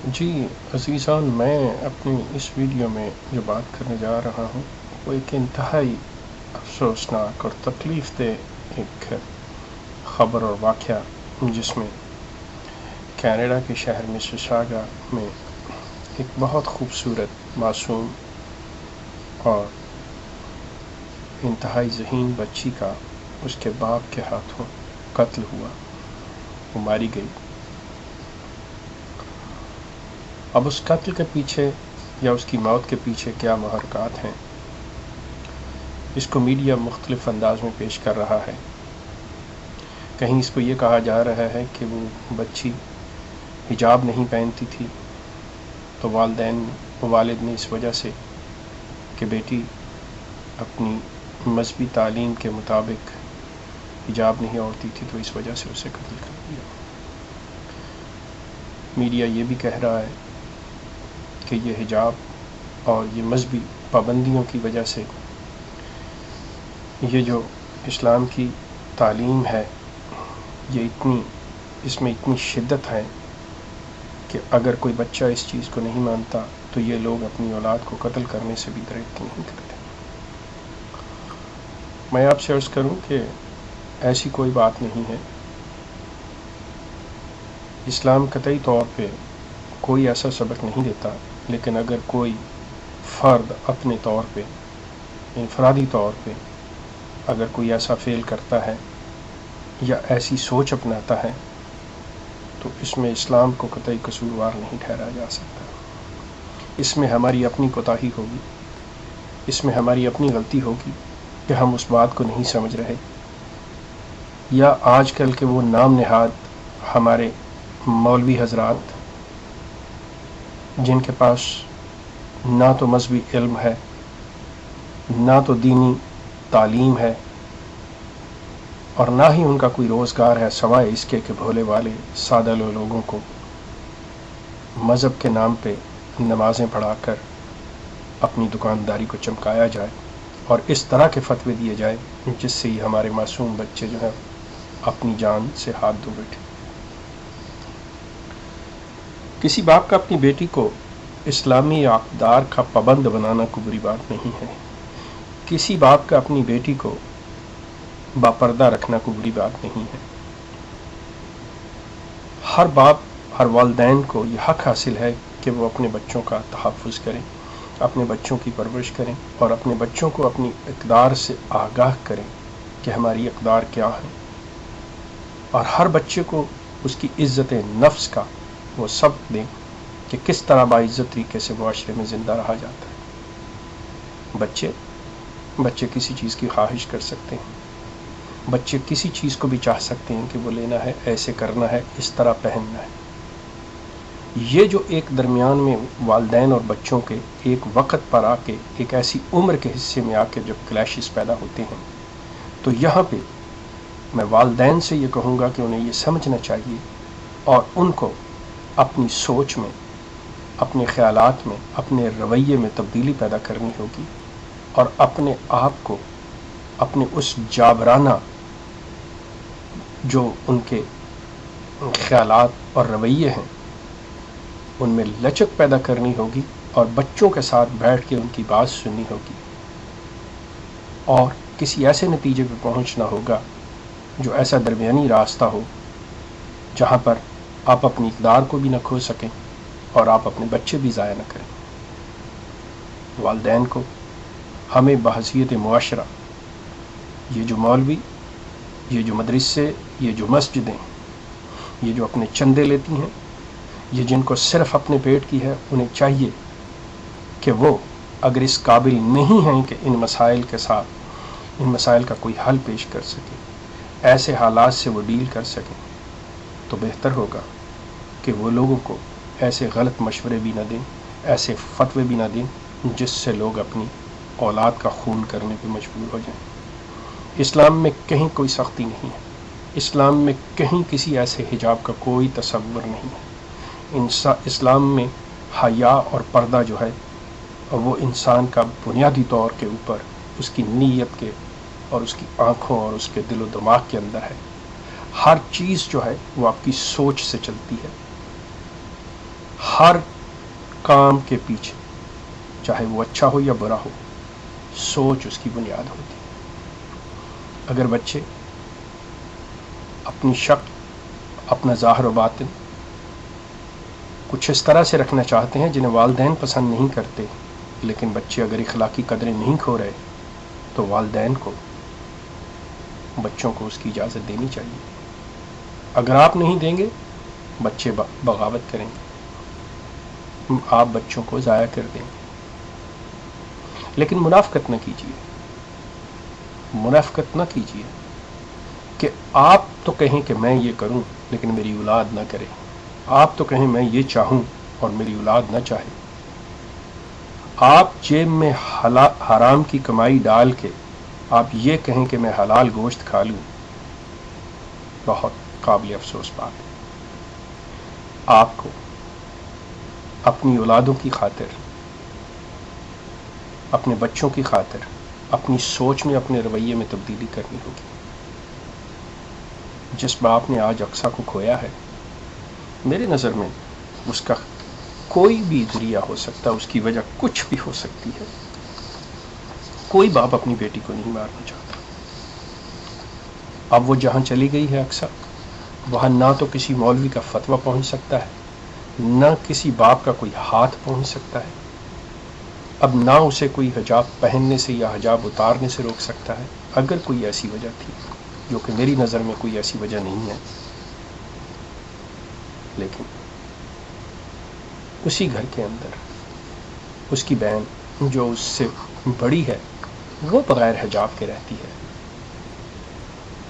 جی عزیزان، میں اپنی اس ویڈیو میں جو بات کرنے جا رہا ہوں وہ ایک انتہائی افسوسناک اور تکلیف دہ ایک خبر اور واقعہ، جس میں کینیڈا کے شہر مسیساگا میں ایک بہت خوبصورت معصوم اور انتہائی ذہین بچی کا اس کے باپ کے ہاتھوں قتل ہوا، وہ ماری گئی۔ اب اس قتل کے پیچھے یا اس کی موت کے پیچھے کیا محرکات ہیں، اس کو میڈیا مختلف انداز میں پیش کر رہا ہے۔ کہیں اس کو یہ کہا جا رہا ہے کہ وہ بچی حجاب نہیں پہنتی تھی، تو والد نے اس وجہ سے کہ بیٹی اپنی مذہبی تعلیم کے مطابق حجاب نہیں اوڑھتی تھی تو اس وجہ سے اسے قتل کر دیا۔ میڈیا یہ بھی کہہ رہا ہے کہ یہ حجاب اور یہ مذہبی پابندیوں کی وجہ سے یہ جو اسلام کی تعلیم ہے اس میں اتنی شدت ہے کہ اگر کوئی بچہ اس چیز کو نہیں مانتا تو یہ لوگ اپنی اولاد کو قتل کرنے سے بھی گریز نہیں کرتے۔ میں آپ سے عرض کروں کہ ایسی کوئی بات نہیں ہے۔ اسلام قطعی طور پہ کوئی ایسا سبق نہیں دیتا، لیکن اگر کوئی فرد اپنے طور پہ انفرادی طور پہ اگر کوئی ایسا فعل کرتا ہے یا ایسی سوچ اپناتا ہے تو اس میں اسلام کو قطعی قصوروار نہیں ٹھہرایا جا سکتا۔ اس میں ہماری اپنی کوتاہی ہوگی، اس میں ہماری اپنی غلطی ہوگی کہ ہم اس بات کو نہیں سمجھ رہے، یا آج کل کے وہ نام نہاد ہمارے مولوی حضرات جن کے پاس نہ تو مذہبی علم ہے، نہ تو دینی تعلیم ہے، اور نہ ہی ان کا کوئی روزگار ہے سوائے اس کے کہ بھولے والے سادہ لوگوں کو مذہب کے نام پہ نمازیں پڑھا کر اپنی دکانداری کو چمکایا جائے اور اس طرح کے فتوے دیے جائے جس سے ہی ہمارے معصوم بچے جو ہیں اپنی جان سے ہاتھ دھو بیٹھے۔ کسی باپ کا اپنی بیٹی کو اسلامی اقدار کا پابند بنانا کوئی بری بات نہیں ہے۔ کسی باپ کا اپنی بیٹی کو باپردہ رکھنا کوئی بری بات نہیں ہے۔ ہر باپ، ہر والدین کو یہ حق حاصل ہے کہ وہ اپنے بچوں کا تحفظ کریں، اپنے بچوں کی پرورش کریں اور اپنے بچوں کو اپنی اقدار سے آگاہ کریں کہ ہماری اقدار کیا ہے، اور ہر بچے کو اس کی عزت نفس کا وہ سبق دیں کہ کس طرح باعزت طریقے سے معاشرے میں زندہ رہا جاتا ہے۔ بچے کسی چیز کی خواہش کر سکتے ہیں، بچے کسی چیز کو بھی چاہ سکتے ہیں کہ وہ لینا ہے، ایسے کرنا ہے، اس طرح پہننا ہے۔ یہ جو ایک درمیان میں والدین اور بچوں کے ایک وقت پر آ کے ایک ایسی عمر کے حصے میں آ کے جب کلیشز پیدا ہوتے ہیں، تو یہاں پہ میں والدین سے یہ کہوں گا کہ انہیں یہ سمجھنا چاہیے اور ان کو اپنی سوچ میں، اپنے خیالات میں، اپنے رویے میں تبدیلی پیدا کرنی ہوگی، اور اپنے آپ کو اپنے اس جابرانہ جو ان کے خیالات اور رویے ہیں ان میں لچک پیدا کرنی ہوگی، اور بچوں کے ساتھ بیٹھ کے ان کی بات سننی ہوگی، اور کسی ایسے نتیجے پہ پہنچنا ہوگا جو ایسا درمیانی راستہ ہو جہاں پر آپ اپنی اقدار کو بھی نہ کھو سکیں اور آپ اپنے بچے بھی ضائع نہ کریں۔ والدین کو ہمیں بحیثیت معاشرہ، یہ جو مولوی، یہ جو مدرسے، یہ جو مسجدیں، یہ جو اپنے چندے لیتی ہیں، یہ جن کو صرف اپنے پیٹ کی ہے، انہیں چاہیے کہ وہ اگر اس قابل نہیں ہیں کہ ان مسائل کا کوئی حل پیش کر سکے، ایسے حالات سے وہ ڈیل کر سکیں، تو بہتر ہوگا کہ وہ لوگوں کو ایسے غلط مشورے بھی نہ دیں، ایسے فتوے بھی نہ دیں جس سے لوگ اپنی اولاد کا خون کرنے پہ مجبور ہو جائیں۔ اسلام میں کہیں کوئی سختی نہیں ہے، اسلام میں کہیں کسی ایسے حجاب کا کوئی تصور نہیں ہے۔ اسلام میں حیا اور پردہ جو ہے وہ انسان کا بنیادی طور کے اوپر اس کی نیت کے اور اس کی آنکھوں اور اس کے دل و دماغ کے اندر ہے۔ ہر چیز جو ہے وہ آپ کی سوچ سے چلتی ہے، ہر کام کے پیچھے، چاہے وہ اچھا ہو یا برا ہو، سوچ اس کی بنیاد ہوتی ہے۔ اگر بچے اپنی شکل، اپنا ظاہر و باطن کچھ اس طرح سے رکھنا چاہتے ہیں جنہیں والدین پسند نہیں کرتے، لیکن بچے اگر اخلاقی قدریں نہیں کھو رہے تو والدین کو بچوں کو اس کی اجازت دینی چاہیے۔ اگر آپ نہیں دیں گے بچے بغاوت کریں گے، آپ بچوں کو ضائع کر دیں گے۔ لیکن منافقت نہ کیجیے، منافقت نہ کیجیے کہ آپ تو کہیں کہ میں یہ کروں لیکن میری اولاد نہ کرے، آپ تو کہیں میں یہ چاہوں اور میری اولاد نہ چاہے۔ آپ جیب میں حرام کی کمائی ڈال کے آپ یہ کہیں کہ میں حلال گوشت کھا لوں، بہت قابل افسوس بات ہے۔ آپ کو اپنی اولادوں کی خاطر، اپنے بچوں کی خاطر اپنی سوچ میں، اپنے رویے میں تبدیلی کرنی ہوگی۔ جس باپ نے آج اقصیٰ کو کھویا ہے، میرے نظر میں اس کا کوئی بھی ذریعہ ہو سکتا ہے، اس کی وجہ کچھ بھی ہو سکتی ہے۔ کوئی باپ اپنی بیٹی کو نہیں مارنا چاہتا۔ اب وہ جہاں چلی گئی ہے اقصیٰ، وہاں نہ تو کسی مولوی کا فتویٰ پہنچ سکتا ہے، نہ کسی باپ کا کوئی ہاتھ پہنچ سکتا ہے۔ اب نہ اسے کوئی حجاب پہننے سے یا حجاب اتارنے سے روک سکتا ہے، اگر کوئی ایسی وجہ تھی، جو کہ میری نظر میں کوئی ایسی وجہ نہیں ہے۔ لیکن اسی گھر کے اندر اس کی بہن جو اس سے بڑی ہے، وہ بغیر حجاب کے رہتی ہے۔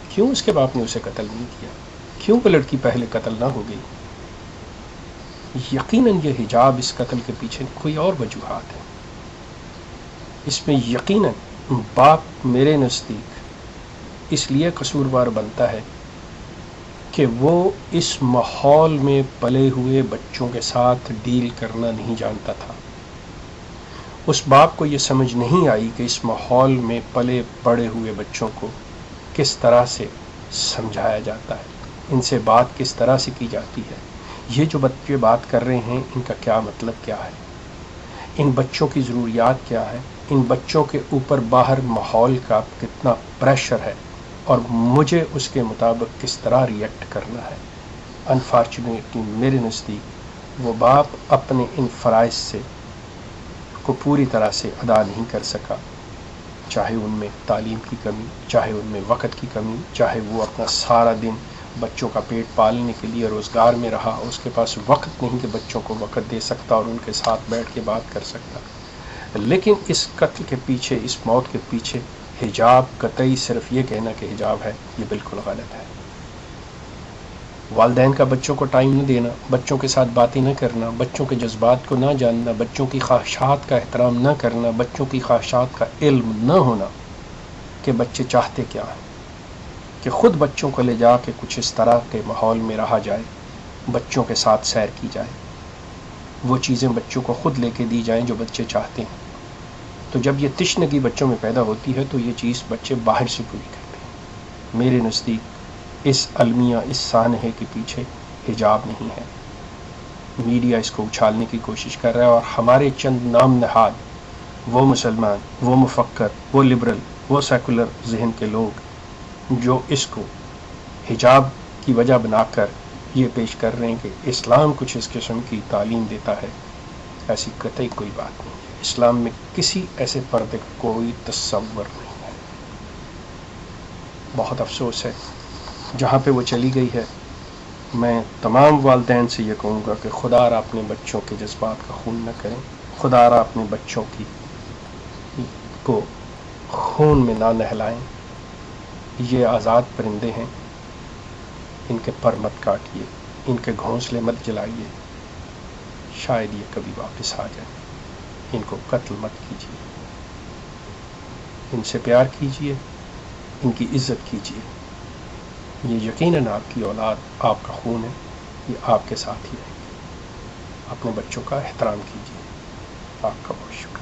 کیوں اس کے باپ نے اسے قتل نہیں کیا؟ کیوں وہ لڑکی پہلے قتل نہ ہو گئی؟ یقیناً یہ حجاب اس قتل کے پیچھے کوئی اور وجوہات ہے۔ اس میں یقیناً باپ میرے نزدیک اس لیے قصوروار بنتا ہے کہ وہ اس ماحول میں پلے ہوئے بچوں کے ساتھ ڈیل کرنا نہیں جانتا تھا۔ اس باپ کو یہ سمجھ نہیں آئی کہ اس ماحول میں پلے بڑے ہوئے بچوں کو کس طرح سے سمجھایا جاتا ہے، ان سے بات کس طرح سے کی جاتی ہے، یہ جو بچے بات کر رہے ہیں ان کا کیا مطلب کیا ہے، ان بچوں کی ضروریات کیا ہے، ان بچوں کے اوپر باہر ماحول کا کتنا پریشر ہے اور مجھے اس کے مطابق کس طرح ریئیکٹ کرنا ہے۔ انفارچونیٹلی میرے نزدیک وہ باپ اپنے ان فرائض سے کو پوری طرح سے ادا نہیں کر سکا، چاہے ان میں تعلیم کی کمی، چاہے ان میں وقت کی کمی، چاہے وہ اپنا سارا دن بچوں کا پیٹ پالنے کے لیے روزگار میں رہا، اس کے پاس وقت نہیں کہ بچوں کو وقت دے سکتا اور ان کے ساتھ بیٹھ کے بات کر سکتا۔ لیکن اس قتل کے پیچھے، اس موت کے پیچھے حجاب قطعی صرف یہ کہنا کہ حجاب ہے، یہ بالکل غلط ہے۔ والدین کا بچوں کو ٹائم نہ دینا، بچوں کے ساتھ باتیں نہ کرنا، بچوں کے جذبات کو نہ جاننا، بچوں کی خواہشات کا احترام نہ کرنا، بچوں کی خواہشات کا علم نہ ہونا کہ بچے چاہتے کیا ہیں، کہ خود بچوں کو لے جا کے کچھ اس طرح کے ماحول میں رہا جائے، بچوں کے ساتھ سیر کی جائے، وہ چیزیں بچوں کو خود لے کے دی جائیں جو بچے چاہتے ہیں۔ تو جب یہ تشنگی بچوں میں پیدا ہوتی ہے تو یہ چیز بچے باہر سے پوری کرتے ہیں۔ میرے نزدیک اس المیہ، اس سانحے کے پیچھے حجاب نہیں ہے۔ میڈیا اس کو اچھالنے کی کوشش کر رہا ہے اور ہمارے چند نام نہاد، وہ مسلمان، وہ مفکر، وہ لبرل، وہ سیکولر ذہن کے لوگ جو اس کو حجاب کی وجہ بنا کر یہ پیش کر رہے ہیں کہ اسلام کچھ اس قسم کی تعلیم دیتا ہے، ایسی قطعی کوئی بات نہیں ہے۔ اسلام میں کسی ایسے پردے کا کوئی تصور نہیں ہے۔ بہت افسوس ہے جہاں پہ وہ چلی گئی ہے۔ میں تمام والدین سے یہ کہوں گا کہ خدا را اپنے بچوں کے جذبات کا خون نہ کریں، خدا را اپنے بچوں کو خون میں نہ نہلائیں۔ یہ آزاد پرندے ہیں، ان کے پر مت کاٹیے، ان کے گھونسلے مت جلائیے، شاید یہ کبھی واپس آ جائیں۔ ان کو قتل مت کیجیے، ان سے پیار کیجیے، ان کی عزت کیجیے۔ یہ یقیناً آپ کی اولاد، آپ کا خون ہے، یہ آپ کے ساتھ ہی رہے گی۔ اپنے بچوں کا احترام کیجیے۔ آپ کا بہت شکریہ۔